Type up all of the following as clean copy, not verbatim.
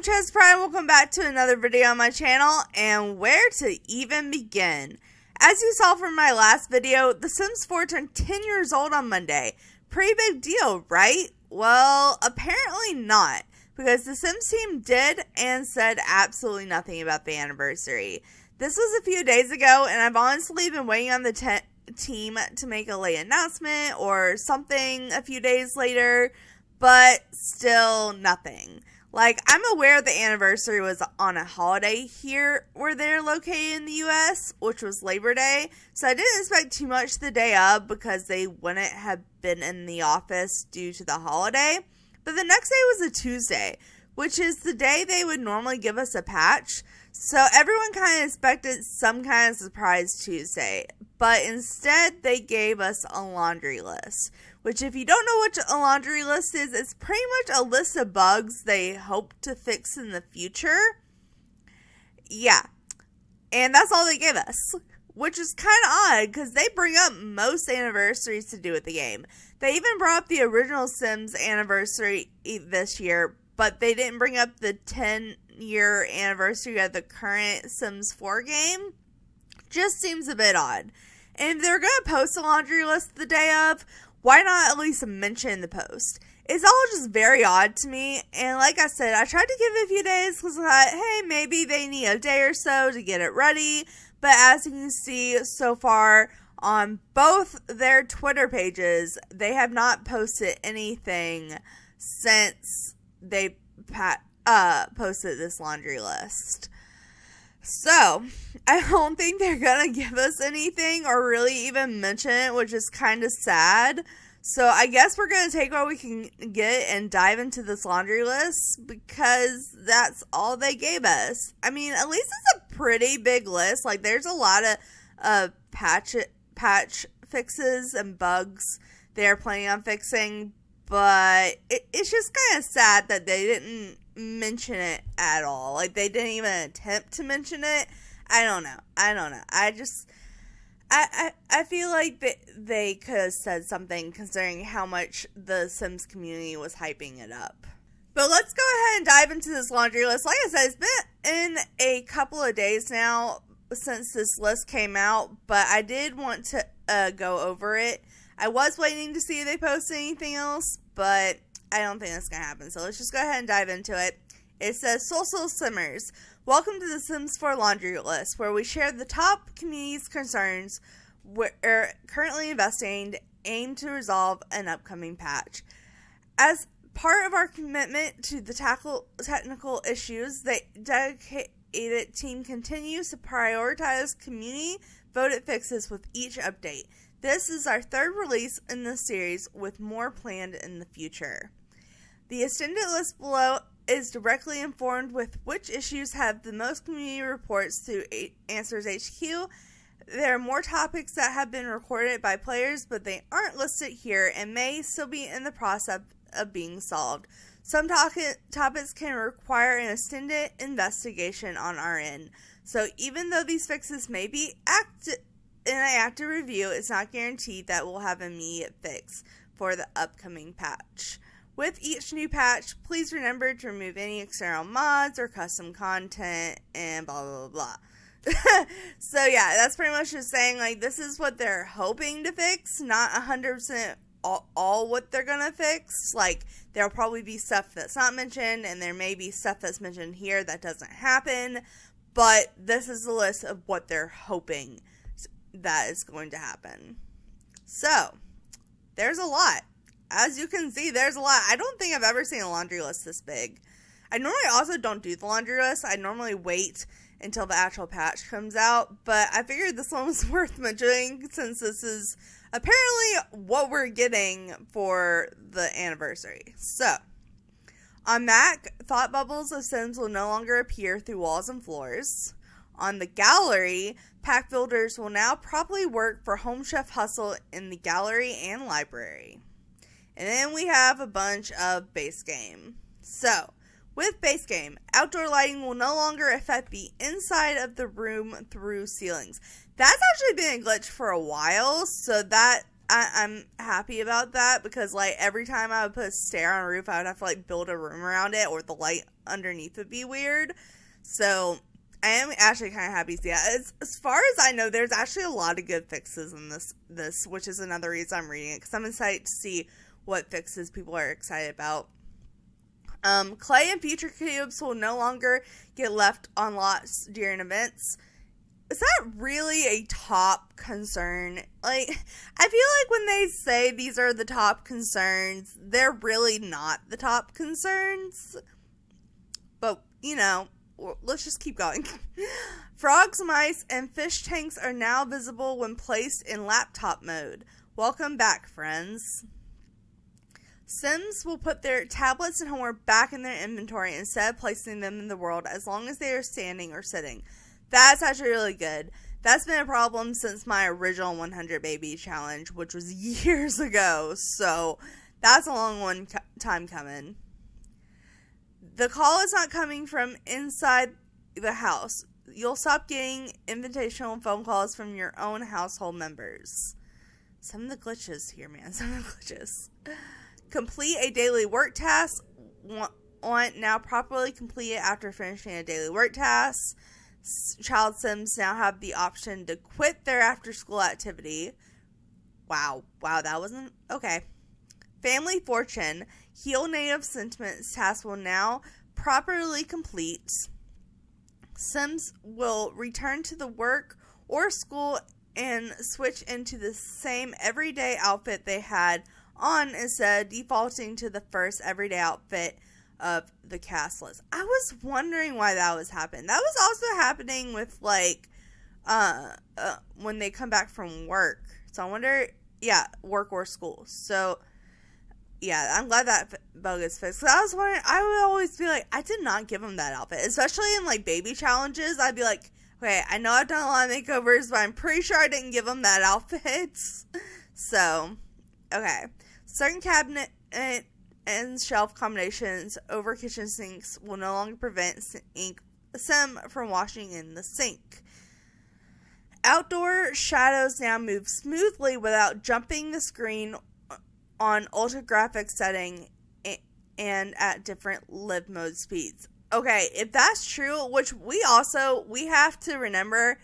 ChezPride, welcome back to another video on my channel, and where to even begin. As you saw from my last video, The Sims 4 turned 10 years old on Monday. Pretty big deal, right? Well, apparently not, because the Sims team did and said absolutely nothing about the anniversary. This was a few days ago, and I've honestly been waiting on the team to make a late announcement or something a few days later, but still nothing. Like, I'm aware the anniversary was on a holiday here where they're located in the U.S., which was Labor Day, so I didn't expect too much the day of because they wouldn't have been in the office due to the holiday. But the next day was a Tuesday, which is the day they would normally give us a patch, so everyone kind of expected some kind of surprise Tuesday, but instead they gave us a laundry list. Which, if you don't know what a laundry list is, it's pretty much a list of bugs they hope to fix in the future. Yeah. And that's all they gave us. Which is kind of odd, because they bring up most anniversaries to do with the game. They even brought up the original Sims anniversary this year, but they didn't bring up the 10-year anniversary of the current Sims 4 game. Just seems a bit odd. And if they're going to post a laundry list the day of, why not at least mention the post? It's all just very odd to me, and like I said, I tried to give it a few days because I thought, hey, maybe they need a day or so to get it ready, but as you can see so far on both their Twitter pages, they have not posted anything since they posted this laundry list. So, I don't think they're going to give us anything or really even mention it, which is kind of sad. So, I guess we're going to take what we can get and dive into this laundry list because that's all they gave us. I mean, at least it's a pretty big list. Like, there's a lot of patch fixes and bugs they're planning on fixing, but it's just kind of sad that they didn't mention it at all. Like, they didn't even attempt to mention it. I don't know. I feel like they could have said something considering how much the Sims community was hyping it up. But let's go ahead and dive into this laundry list. Like I said, it's been in a couple of days now since this list came out, but I did want to go over it. I was waiting to see if they posted anything else, but I don't think that's going to happen. So let's just go ahead and dive into it. It says, Social Simmers, welcome to the Sims 4 laundry list, where we share the top community's concerns we're currently investigating, aim to resolve an upcoming patch. As part of our commitment to the technical issues, the dedicated team continues to prioritize community-voted fixes with each update. This is our third release in this series, with more planned in the future. The extended list below is directly informed with which issues have the most community reports through Answers HQ. There are more topics that have been recorded by players, but they aren't listed here and may still be in the process of being solved. Some topics can require an extended investigation on our end. So even though these fixes may be in an active review, it's not guaranteed that we'll have an immediate fix for the upcoming patch. With each new patch, please remember to remove any external mods or custom content and blah, blah, blah, blah. So yeah, that's pretty much just saying, like, this is what they're hoping to fix, not 100% all what they're gonna fix. Like, there'll probably be stuff that's not mentioned, and there may be stuff that's mentioned here that doesn't happen, but this is the list of what they're hoping that is going to happen. So, there's a lot. As you can see, there's a lot. I don't think I've ever seen a laundry list this big. I normally also don't do the laundry list. I normally wait until the actual patch comes out, but I figured this one was worth mentioning since this is apparently what we're getting for the anniversary. So, on Mac, thought bubbles of Sims will no longer appear through walls and floors. On the gallery, pack builders will now properly work for Home Chef Hustle in the gallery and library. And then we have a bunch of base game. So, with base game, outdoor lighting will no longer affect the inside of the room through ceilings. That's actually been a glitch for a while, so that I'm happy about that because, like, every time I would put a stair on a roof, I would have to, like, build a room around it or the light underneath would be weird. So, I am actually kind of happy to see that. As far as I know, there's actually a lot of good fixes in this, which is another reason I'm reading it, because I'm excited to see what fixes people are excited about. Clay and future cubes will no longer get left on lots during events. Is that really a top concern? Like, I feel like when they say these are the top concerns, they're really not the top concerns. But, you know, let's just keep going. Frogs, mice, and fish tanks are now visible when placed in laptop mode. Welcome back, friends. Sims will put their tablets and homework back in their inventory instead of placing them in the world as long as they are standing or sitting. That's actually really good. That's been a problem since my original 100 baby challenge, which was years ago. So that's a long time coming. The call is not coming from inside the house. You'll stop getting invitational phone calls from your own household members. Some of the glitches here, man. Some of the glitches. Complete a daily work task. Want now properly complete it after finishing a daily work task. Child Sims now have the option to quit their after-school activity. Wow, that wasn't... Okay. Family Fortune. Heal Native Sentiments task will now properly complete. Sims will return to the work or school and switch into the same everyday outfit they had on instead of defaulting to the first everyday outfit of the cast list. I was wondering why that was happening. That was also happening with, like, when they come back from work. So I wonder, work or school. So, yeah, I'm glad that bug is fixed. Because I was wondering, I would always be like, I did not give him that outfit. Especially in, like, baby challenges. I'd be like, okay, I know I've done a lot of makeovers, but I'm pretty sure I didn't give him that outfit. So, okay. Certain cabinet and shelf combinations over kitchen sinks will no longer prevent Sim from washing in the sink. Outdoor shadows now move smoothly without jumping the screen on ultra graphic setting and at different live mode speeds. Okay, if that's true, which we have to remember,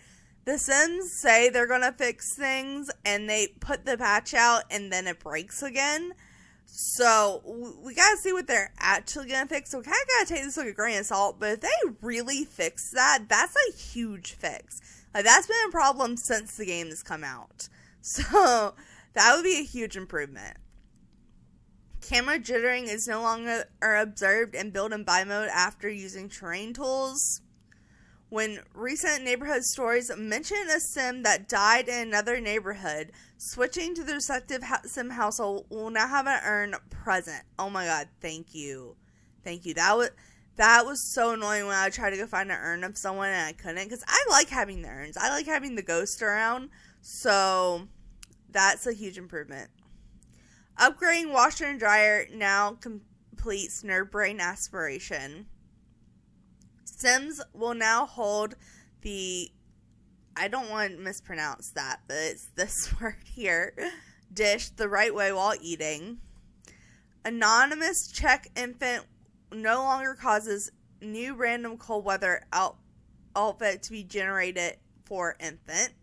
the Sims say they're gonna fix things and they put the patch out and then it breaks again. So, we gotta see what they're actually gonna fix. So, we kinda gotta take this with a grain of salt. But if they really fix that, that's a huge fix. Like, that's been a problem since the game has come out. So, that would be a huge improvement. Camera jittering is no longer observed in build and buy mode after using terrain tools. When recent neighborhood stories mention a Sim that died in another neighborhood, switching to the respective Sim household will now have an urn present. Oh my god, thank you. Thank you. That was so annoying when I tried to go find an urn of someone and I couldn't, because I like having the urns. I like having the ghost around, so that's a huge improvement. Upgrading washer and dryer now completes nerve brain aspiration. Sims will now hold the, I don't want to mispronounce that, but it's this word here, dish the right way while eating. Anonymous check infant no longer causes new random cold weather outfit to be generated for infant.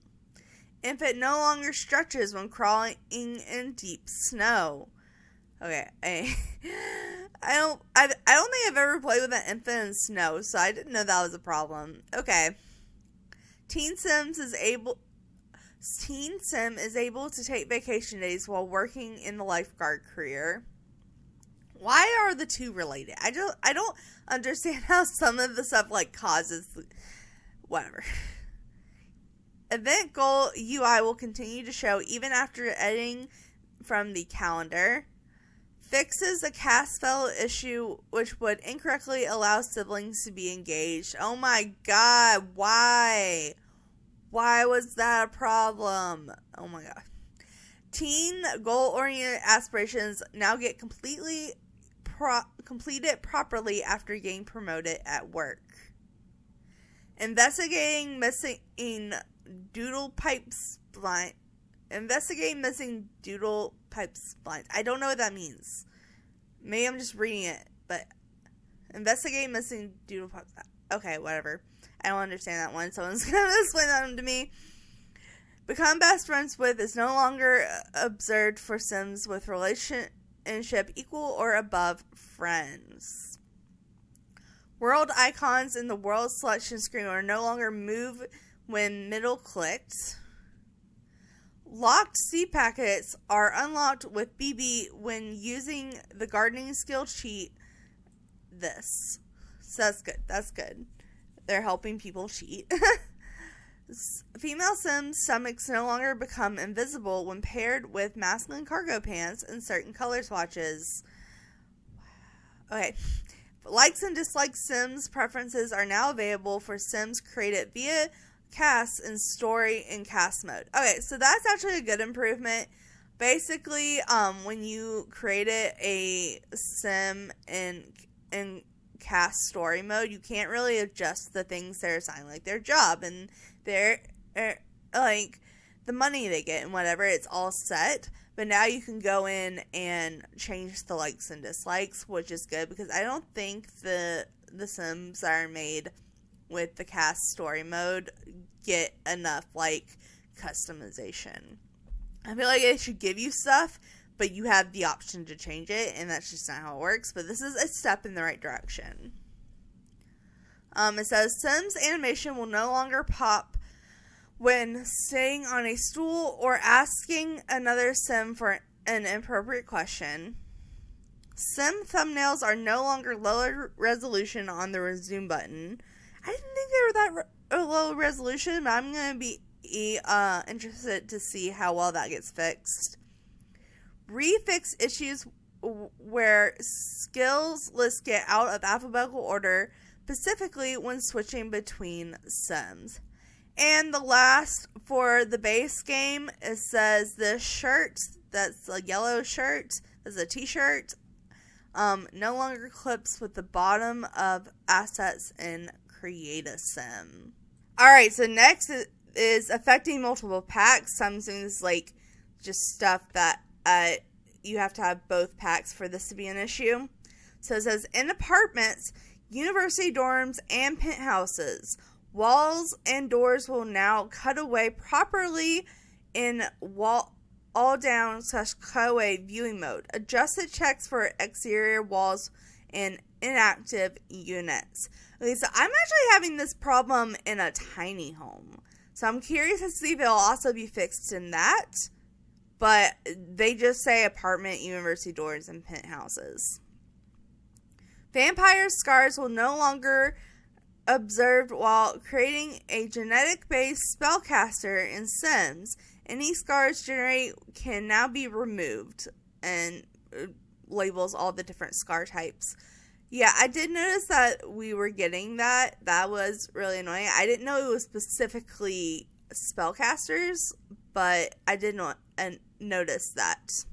Infant no longer stretches when crawling in deep snow. Okay, I don't think I've ever played with an infant in snow, so I didn't know that was a problem. Okay. Teen Sim is able to take vacation days while working in the lifeguard career. Why are the two related? I don't understand how some of the stuff like causes whatever. Event goal UI will continue to show even after editing from the calendar. Fixes a cast fellow issue which would incorrectly allow siblings to be engaged. Oh my god, why? Why was that a problem? Oh my god. Teen goal-oriented aspirations now get completed properly after getting promoted at work. Investigating missing doodle pipe Investigate missing doodle pipes blinds. I don't know what that means. Maybe I'm just reading it, but investigate missing doodle pipes. Okay, whatever. I don't understand that one. Someone's going to explain that to me. Become best friends with is no longer observed for Sims with relationship equal or above friends. World icons in the world selection screen are no longer move when middle clicked. Locked seed packets are unlocked with BB when using the gardening skill cheat this. So that's good. That's good. They're helping people cheat. Female Sims stomachs no longer become invisible when paired with masculine cargo pants and certain color swatches. Okay. Likes and dislikes Sims preferences are now available for Sims created via cast and story in cast mode. Okay, so that's actually a good improvement. Basically, when you created a Sim in cast story mode, you can't really adjust the things they're assigned, like their job and their like the money they get and whatever. It's all set, but now you can go in and change the likes and dislikes, which is good because I don't think the Sims that are made with the cast story mode get enough like customization. I feel like it should give you stuff, but you have the option to change it, and that's just not how it works. But this is a step in the right direction. It says Sims animation will no longer pop when sitting on a stool or asking another Sim for an appropriate question. Sim thumbnails are no longer lower resolution on the resume button. I didn't think they were that low resolution, but I'm going to be interested to see how well that gets fixed. Refix issues where skills lists get out of alphabetical order, specifically when switching between Sims. And the last for the base game, it says the shirt, that's a yellow shirt, that's a t-shirt, no longer clips with the bottom of assets in Create a Sim. Alright, so next is affecting multiple packs. So I'm assuming this is like just stuff that you have to have both packs for this to be an issue. So it says, in apartments, university dorms, and penthouses, walls and doors will now cut away properly in all down / cutaway viewing mode. Adjusted checks for exterior walls and inactive units. Okay, so I'm actually having this problem in a tiny home. So I'm curious to see if it'll also be fixed in that. But they just say apartment, university doors, and penthouses. Vampire scars will no longer observed while creating a genetic-based spellcaster in Sims. Any scars generated can now be removed, and labels all the different scar types. Yeah, I did notice that we were getting that. That was really annoying. I didn't know it was specifically spellcasters, but I did not notice that.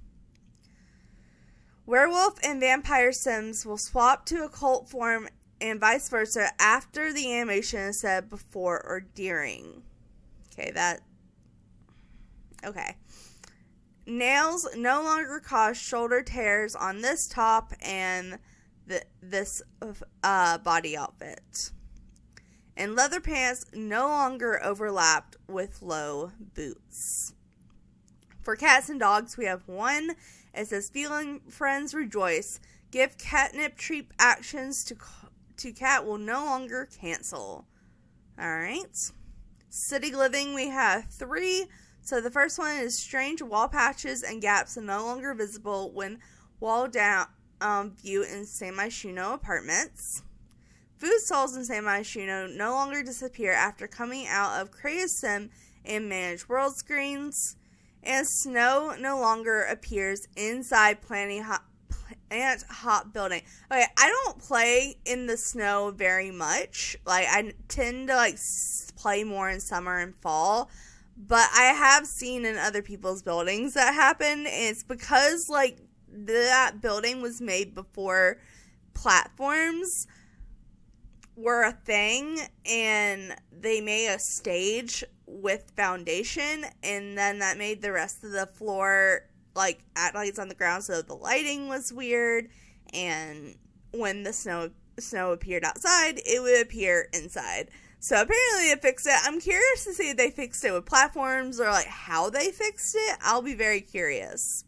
Werewolf and vampire Sims will swap to a cult form and vice versa after the animation is said before or during. Okay. Nails no longer cause shoulder tears on this top and this body outfit. And leather pants no longer overlapped with low boots. For cats and dogs, we have one. It says, feeling friends rejoice. Give catnip treat actions to cat will no longer cancel. Alright. City living, we have 3. So the first one is strange wall patches and gaps are no longer visible when wall down view in San Myshuno apartments. Food stalls in San Myshuno no longer disappear after coming out of Create a Sim and Manage World screens. And snow no longer appears inside Plant Hot building. Okay, I don't play in the snow very much. Like, I tend to play more in summer and fall. But I have seen in other people's buildings that happen. And it's because that building was made before platforms were a thing, and they made a stage with foundation, and then that made the rest of the floor like act like it's on the ground, so the lighting was weird, and when the snow appeared outside, it would appear inside. So apparently they fixed it. I'm curious to see if they fixed it with platforms or like how they fixed it. I'll be very curious.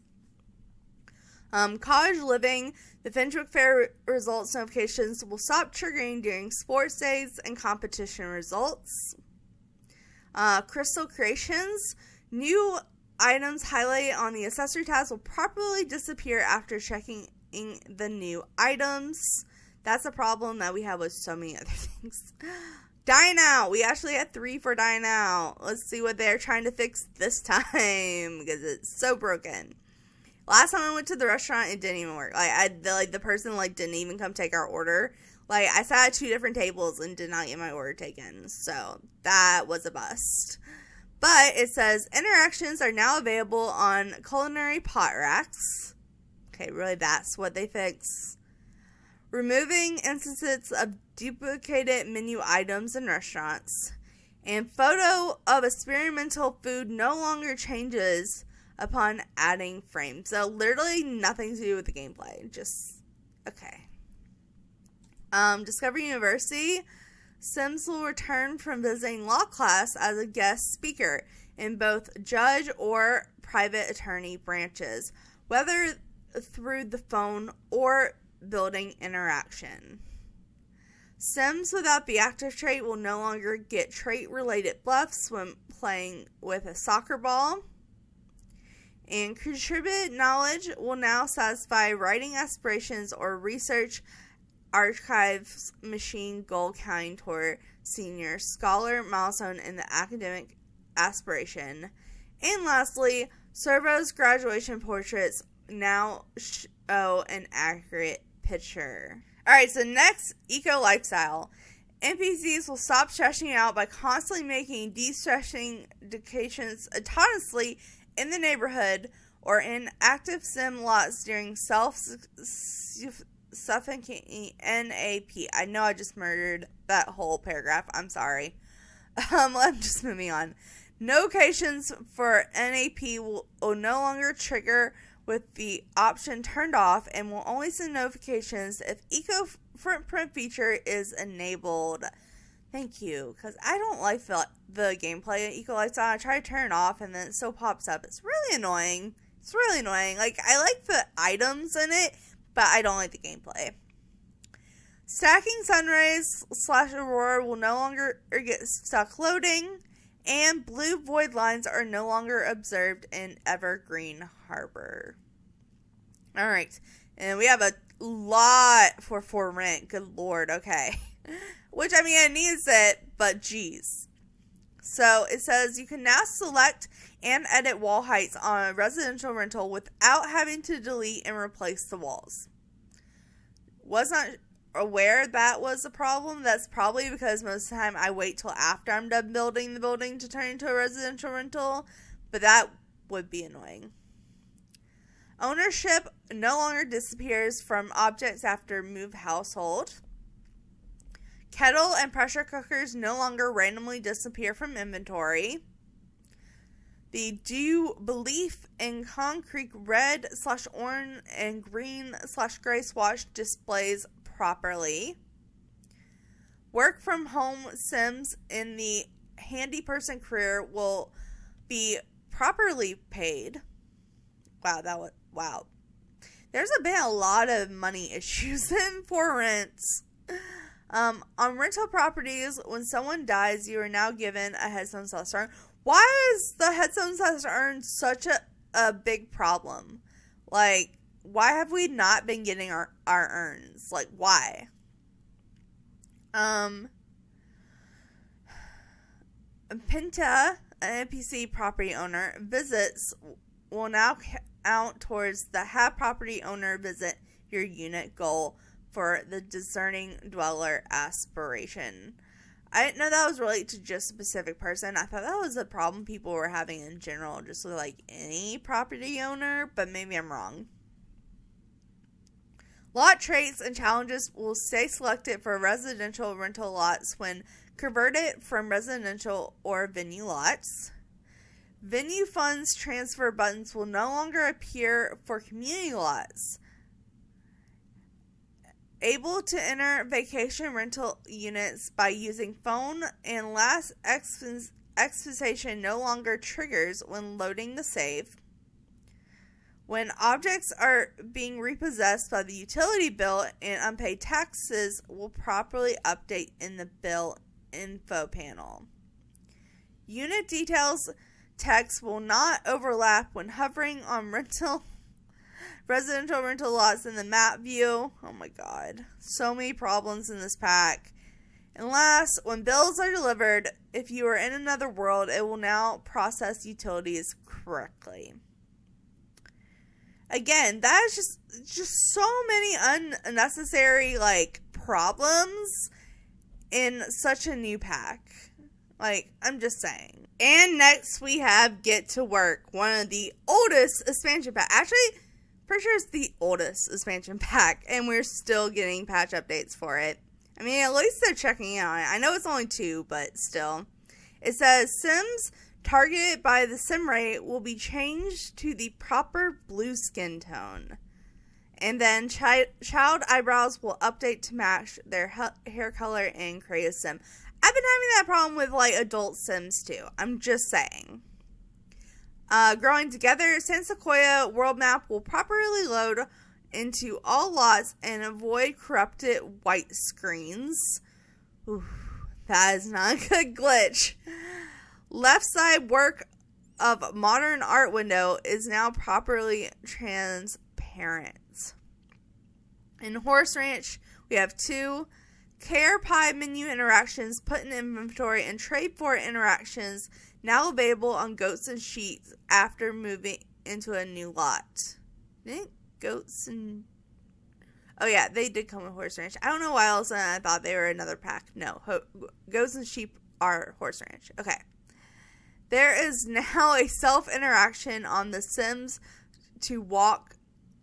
College living. The Fenwick Fair results notifications will stop triggering during sports days and competition results. Crystal Creations. New items highlighted on the accessory tabs will properly disappear after checking in the new items. That's a problem that we have with so many other things. Dine Out. We actually had 3 for Dine Out. Let's see what they're trying to fix this time, because it's so broken. Last time I went to the restaurant, it didn't even work. The person didn't even come take our order. I sat at 2 different tables and did not get my order taken. So that was a bust. But it says interactions are now available on culinary pot racks. Okay, really, that's what they fix. Removing instances of duplicated menu items in restaurants. And photo of experimental food no longer changes upon adding frames. So literally nothing to do with the gameplay. Just, okay. Discovery University. Sims will return from visiting law class as a guest speaker in both judge or private attorney branches, whether through the phone or building interaction. Sims without the active trait will no longer get trait-related buffs when playing with a soccer ball. And contributed knowledge will now satisfy writing aspirations or research archives machine goal counting toward senior scholar milestone in the academic aspiration. And lastly, Servo's graduation portraits now show an accurate picture. Alright, so next, eco lifestyle. NPCs will stop stressing out by constantly making de-stressing dedications autonomously in the neighborhood or in active sim lots during suffocating NAP. I know I just murdered that whole paragraph. I'm sorry. I'm just moving on. Notifications for NAP will no longer trigger with the option turned off and will only send notifications if eco footprint feature is enabled. Thank you, because I don't like the gameplay in Eco Lifestyle. I try to turn it off and then it still pops up. It's really annoying. I like the items in it, but I don't like the gameplay. Stacking sunrays / aurora will no longer get stuck loading, and blue void lines are no longer observed in Evergreen Harbor. Alright, and we have a lot for rent. Good lord, okay. Which, it needs it, but geez. So, it says you can now select and edit wall heights on a residential rental without having to delete and replace the walls. Was not aware that was a problem. That's probably because most of the time I wait till after I'm done building the building to turn into a residential rental, but that would be annoying. Ownership no longer disappears from objects after move household. Kettle and pressure cookers no longer randomly disappear from inventory. The due belief in concrete red / orange and green / gray swatch displays properly. Work from home Sims in the handy person career will be properly paid. Wow. There's been a lot of money issues in for rents. On rental properties, when someone dies, you are now given a headstone / urn. Why is the headstone / urn such a big problem? Why have we not been getting our urns? Why? Pinta, an NPC property owner, visits will now count towards the have property owner visit your unit goal for the discerning dweller aspiration. I didn't know that was related to just a specific person. I thought that was a problem people were having in general, just with any property owner, but maybe I'm wrong. Lot traits and challenges will stay selected for residential rental lots when converted from residential or venue lots. Venue funds transfer buttons will no longer appear for community lots. Able to enter vacation rental units by using phone, and last exposition no longer triggers when loading the save. When objects are being repossessed by the utility bill and unpaid taxes will properly update in the bill info panel. Unit details text will not overlap when hovering on residential rental lots in the map view. Oh my god. So many problems in this pack. And last, when bills are delivered, if you are in another world, it will now process utilities correctly. Again, that is just so many unnecessary, problems in such a new pack. I'm just saying. And next we have Get to Work, one of the oldest expansion packs. Actually, pretty sure it's the oldest expansion pack, and we're still getting patch updates for it. I mean, at least they're checking out. I know it's only 2, but still. It says, Sims targeted by the sim rate will be changed to the proper blue skin tone. And then child eyebrows will update to match their hair color and create a sim. I've been having that problem with, adult Sims, too. I'm just saying. Growing together, San Sequoia world map will properly load into all lots and avoid corrupted white screens. Ooh, that is not a good glitch. Left side work of modern art window is now properly transparent. In Horse Ranch, we have 2 ChezPride menu interactions put in inventory and trade for interactions now available on Goats and Sheep after moving into a new lot. Goats and... Oh yeah, they did come with Horse Ranch. I don't know why else I thought they were another pack. No, Goats and Sheep are Horse Ranch. Okay. There is now a self-interaction on The Sims to walk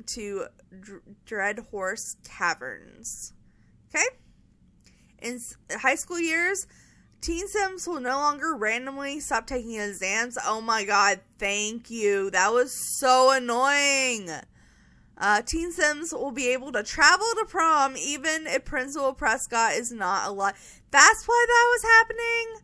to Dread Horse Caverns. Okay? In high school years, Teen Sims will no longer randomly stop taking exams. Oh my god, thank you. That was so annoying. Teen Sims will be able to travel to prom even if Principal Prescott is not alive. That's why that was happening?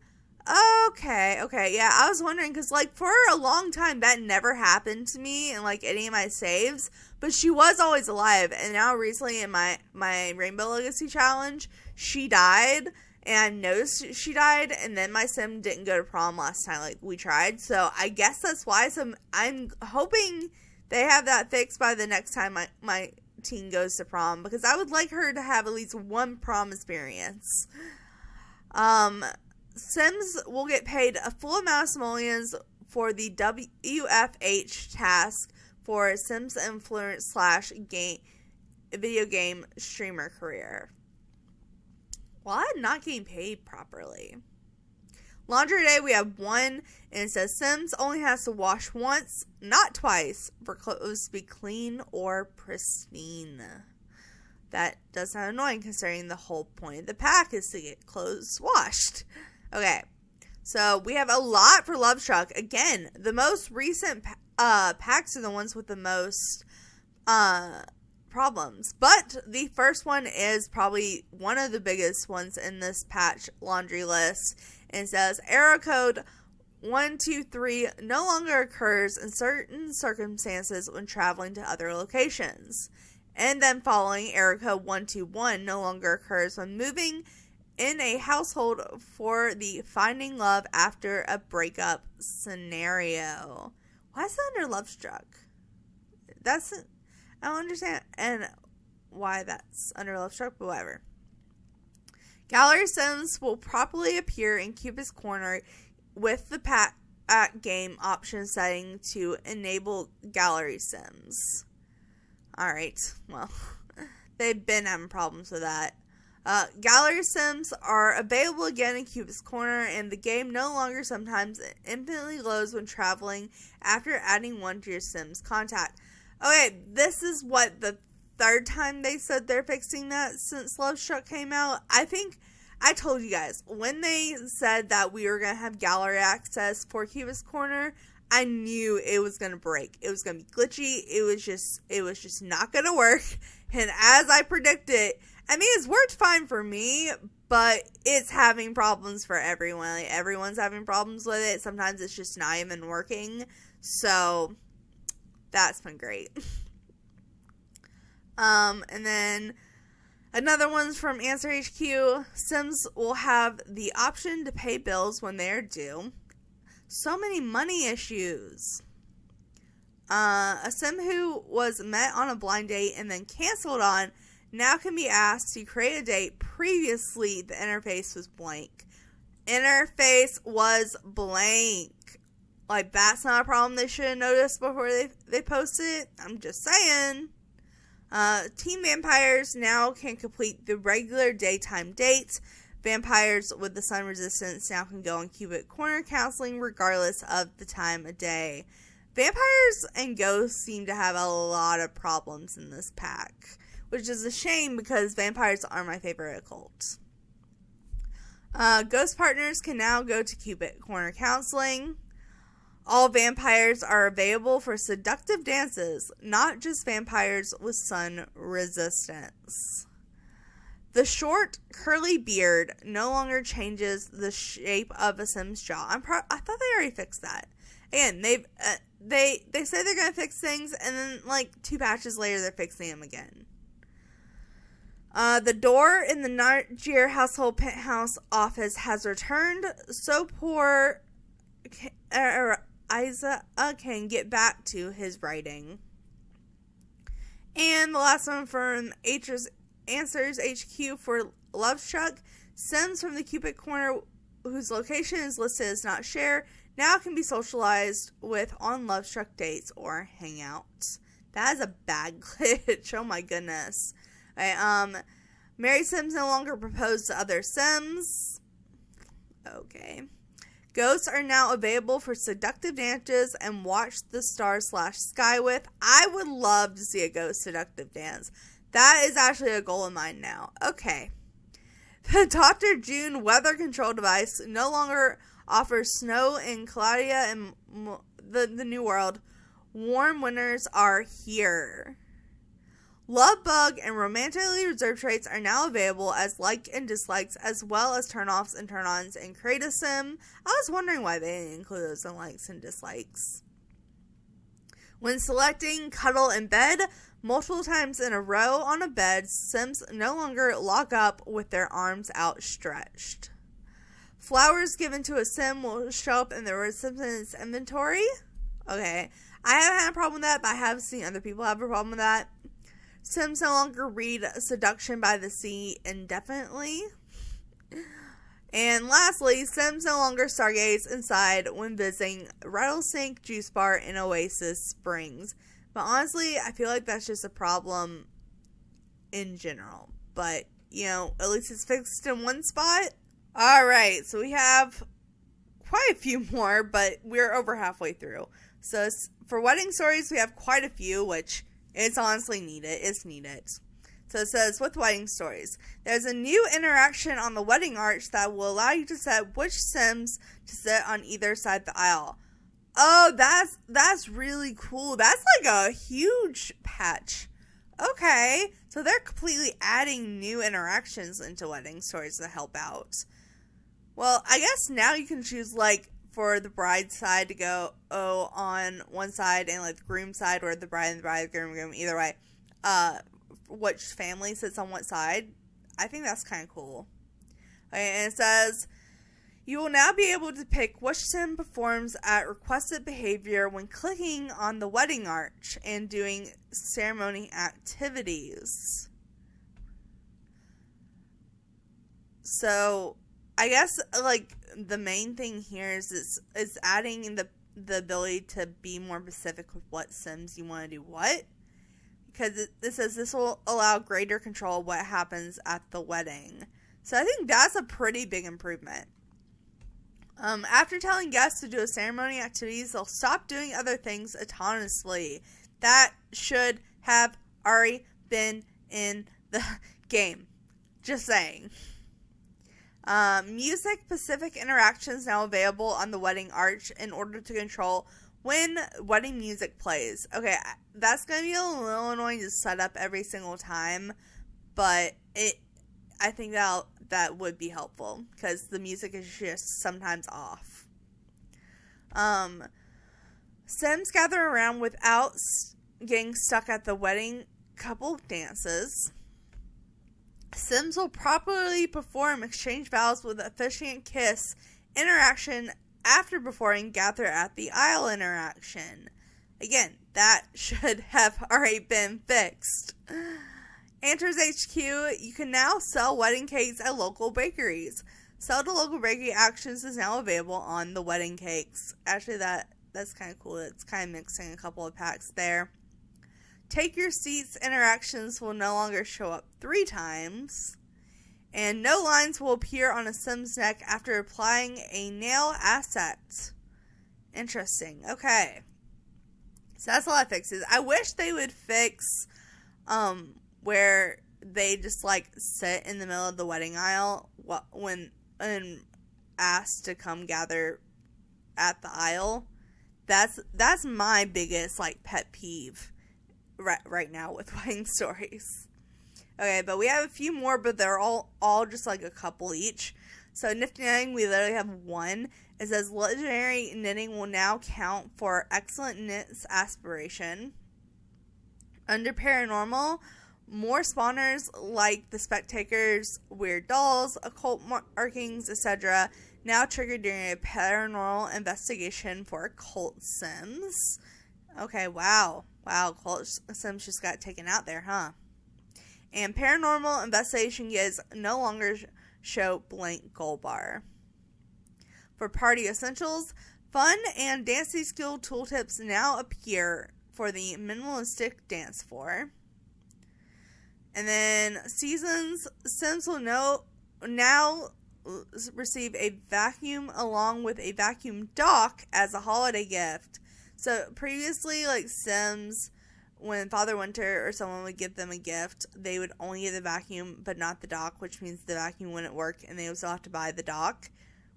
Okay, yeah, I was wondering, because, for a long time, that never happened to me in, any of my saves, but she was always alive, and now recently in my Rainbow Legacy Challenge, she died, and I noticed she died, and then my sim didn't go to prom last time, we tried, so I guess that's why. So I'm hoping they have that fixed by the next time my teen goes to prom, because I would like her to have at least one prom experience. Sims will get paid a full amount of simoleons for the WFH task for Sims Influence / video game streamer career. Well, I'm not getting paid properly. Laundry day, we have 1, and it says Sims only has to wash once, not twice, for clothes to be clean or pristine. That does sound annoying considering the whole point of the pack is to get clothes washed. Okay, so we have a lot for Love Struck. Again, the most recent packs are the ones with the most problems. But the first one is probably one of the biggest ones in this patch laundry list. And it says, error code 123 no longer occurs in certain circumstances when traveling to other locations. And then following, error code 121 no longer occurs when moving in a household for the finding love after a breakup scenario. Why is that under Love Struck? I don't understand and why that's under Love Struck, but whatever. Gallery Sims will properly appear in Cupid's Corner with the pack game option setting to enable Gallery Sims. Alright, well, they've been having problems with that. Gallery Sims are available again in Cupid's Corner, and the game no longer sometimes infinitely loads when traveling after adding one to your Sims contact. Okay, this is the third time they said they're fixing that since Love Struck came out. I think I told you guys, when they said that we were going to have gallery access for Cubist Corner, I knew it was going to break. It was going to be glitchy. It was just not going to work. And as I predicted, I mean, it's worked fine for me, but it's having problems for everyone. Like, everyone's having problems with it. Sometimes it's just not even working. So, that's been great. And then another one's from Answer HQ. Sims will have the option to pay bills when they are due. So many money issues. A Sim who was met on a blind date and then canceled on now can be asked to create a date. Previously, the interface was blank. Interface was blank. Like, that's not a problem they should have noticed before they posted it. I'm just saying. Teen vampires now can complete the regular daytime dates. Vampires with the sun resistance now can go on Cubit Corner counseling regardless of the time of day. Vampires and ghosts seem to have a lot of problems in this pack, which is a shame because vampires are my favorite occult. Ghost partners can now go to Cubit Corner counseling. All vampires are available for seductive dances, not just vampires with sun resistance. The short, curly beard no longer changes the shape of a Sim's jaw. I thought they already fixed that. Again, they say they're gonna fix things, and then like 2 patches later, they're fixing them again. The door in the Nargier household penthouse office has returned, so poor Isa can get back to his writing. And the last one from Answers HQ for Lovestruck. Sims from the Cupid Corner whose location is listed as not share now can be socialized with on Lovestruck dates or hangouts. That is a bad glitch. Oh my goodness. Right, married Sims no longer propose to other Sims. Okay. Ghosts are now available for seductive dances and watch the stars/sky with. I would love to see a ghost seductive dance. That is actually a goal of mine now. Okay. The Dr. June weather control device no longer offers snow in Claudia and the New World. Warm winters are here. Love bug and romantically reserved traits are now available as like and dislikes, as well as turn-offs and turn-ons in Create a Sim. I was wondering why they didn't include those in likes and dislikes. When selecting cuddle in bed multiple times in a row on a bed, Sims no longer lock up with their arms outstretched. Flowers given to a Sim will show up in the recipient's inventory. Okay, I haven't had a problem with that, but I have seen other people have a problem with that. Sims no longer read Seduction by the Sea indefinitely. And lastly, Sims no longer stargaze inside when visiting Rattlesnake Juice Bar in Oasis Springs. But honestly, I feel like that's just a problem in general. But, you know, at least it's fixed in one spot. Alright, so we have quite a few more, but we're over halfway through. So for wedding stories, we have quite a few, which it's honestly needed. It's needed. So it says, with wedding stories, there's a new interaction on the wedding arch that will allow you to set which Sims to sit on either side of the aisle. Oh, that's really cool. That's like a huge patch. Okay, so they're completely adding new interactions into wedding stories to help out. Well, I guess now you can choose, like, for the bride's side to go on one side and, like, the groom's side, or the bride and the bridegroom, either way. Which family sits on what side. I think that's kind of cool. Okay, and it says, you will now be able to pick which Sim performs at requested behavior when clicking on the wedding arch and doing ceremony activities. So, I guess, like, the main thing here is adding the ability to be more specific with what Sims you want to do what. Because it says this will allow greater control of what happens at the wedding. So I think that's a pretty big improvement. After telling guests to do a ceremony activities, they'll stop doing other things autonomously. That should have already been in the game. Just saying. Music specific interactions now available on the wedding arch in order to control when wedding music plays. Okay, that's going to be a little annoying to set up every single time, but I think that would be helpful because the music is just sometimes off. Sims gather around without getting stuck at the wedding couple dances. Sims will properly perform exchange vows with officiant kiss interaction after performing gather at the aisle interaction. Again, that should have already been fixed. Anters HQ, you can now sell wedding cakes at local bakeries. Sell to local bakery actions is now available on the wedding cakes. Actually, that's kind of cool. It's kind of mixing a couple of packs there. Take your seats interactions will no longer show up 3 times. And no lines will appear on a Sim's neck after applying a nail asset. Interesting. Okay. So that's a lot of fixes. I wish they would fix where they just like sit in the middle of the wedding aisle when asked to come gather at the aisle. That's my biggest like pet peeve right now with wedding stories. Okay, but we have a few more, but they're all just like a couple each. So Nifty Knitting, we literally have one. It says legendary knitting will now count for excellent knits aspiration. Under paranormal, more spawners like the spectators, weird dolls, occult markings, etc. now triggered during a paranormal investigation for occult sims. Okay, wow. Wow, occult sims just got taken out there, huh? And paranormal investigation gives no longer show blank gold bar. For party essentials, fun and dancing skill tooltips now appear for the minimalistic dance floor. And then seasons, Sims will now receive a vacuum along with a vacuum dock as a holiday gift. So previously, like Sims, when Father Winter or someone would give them a gift, they would only get the vacuum but not the dock, which means the vacuum wouldn't work and they would still have to buy the dock,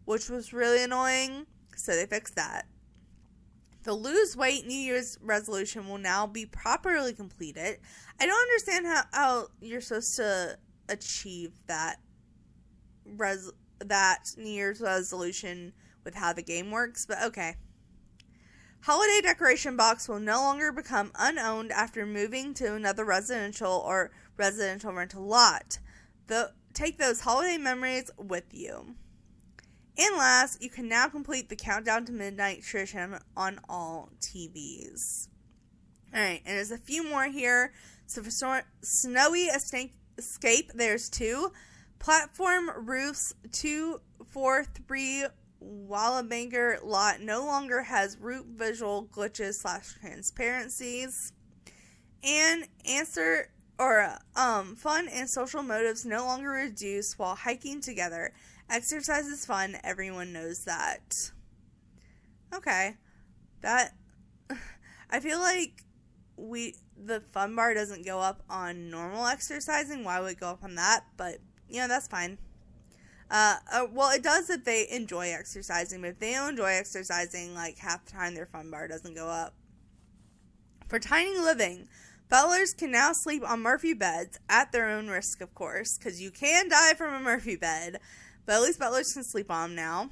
which was really annoying. So they fixed that. The lose weight New Year's resolution will now be properly completed. I don't understand how you're supposed to achieve that New Year's resolution with how the game works, but okay. Holiday decoration box will no longer become unowned after moving to another residential or residential rental lot. Take those holiday memories with you. And last, you can now complete the Countdown to Midnight tradition on all TVs. Alright, and there's a few more here. So for Snowy Escape, there's 2. Platform Roofs 243 Wallabanger lot no longer has root visual glitches / transparencies. And fun and social motives no longer reduce while hiking together. Exercise is fun, everyone knows that. Okay. I feel like the fun bar doesn't go up on normal exercising. Why would it go up on that? But, that's fine. Well, it does if they enjoy exercising, but if they don't enjoy exercising, like half the time their fun bar doesn't go up. For tiny living, butlers can now sleep on Murphy beds at their own risk, of course, because you can die from a Murphy bed, but at least butlers can sleep on them now.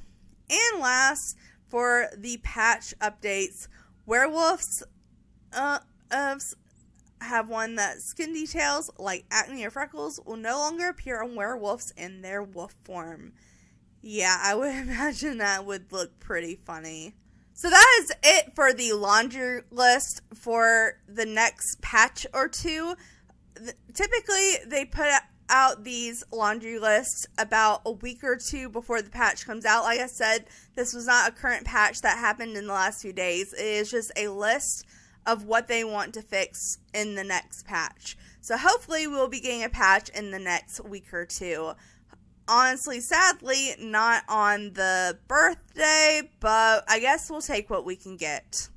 And last, for the patch updates, werewolves have one that skin details like acne or freckles will no longer appear on werewolves in their wolf form. Yeah, I would imagine that would look pretty funny. So that is it for the laundry list for the next patch or two. Typically, they put out these laundry lists about a week or two before the patch comes out. Like I said, this was not a current patch that happened in the last few days. It is just a list of what they want to fix in the next patch. So hopefully we'll be getting a patch in the next week or two. Honestly, sadly, not on the birthday, but I guess we'll take what we can get.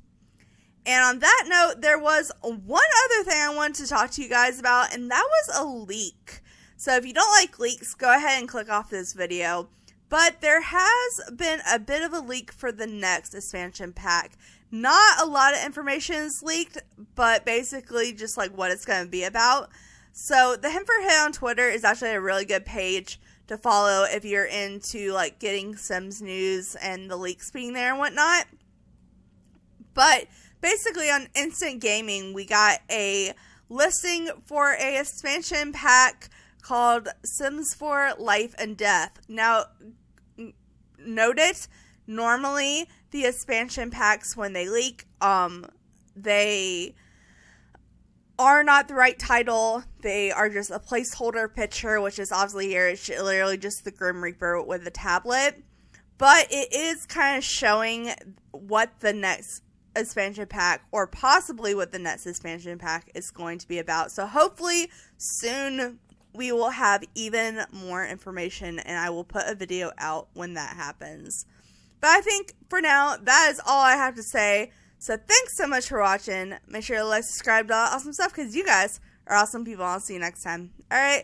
And on that note, there was one other thing I wanted to talk to you guys about, and that was a leak. So if you don't like leaks, go ahead and click off this video. But there has been a bit of a leak for the next expansion pack. Not a lot of information is leaked, but basically just like what it's going to be about. So the Him for Hit on Twitter is actually a really good page to follow if you're into like getting Sims news and the leaks being there and whatnot. But basically on Instant Gaming, we got a listing for a expansion pack called Sims 4 Life and Death. Now, note it, normally the expansion packs, when they leak, they are not the right title. They are just a placeholder picture, which is obviously here. It's literally just the Grim Reaper with a tablet. But it is kind of showing what the next expansion pack, or possibly what the next expansion pack is going to be about. So hopefully soon we will have even more information, and I will put a video out when that happens. But I think for now, that is all I have to say. So thanks so much for watching. Make sure to like, subscribe to all that awesome stuff, because you guys are awesome people. I'll see you next time. Alright,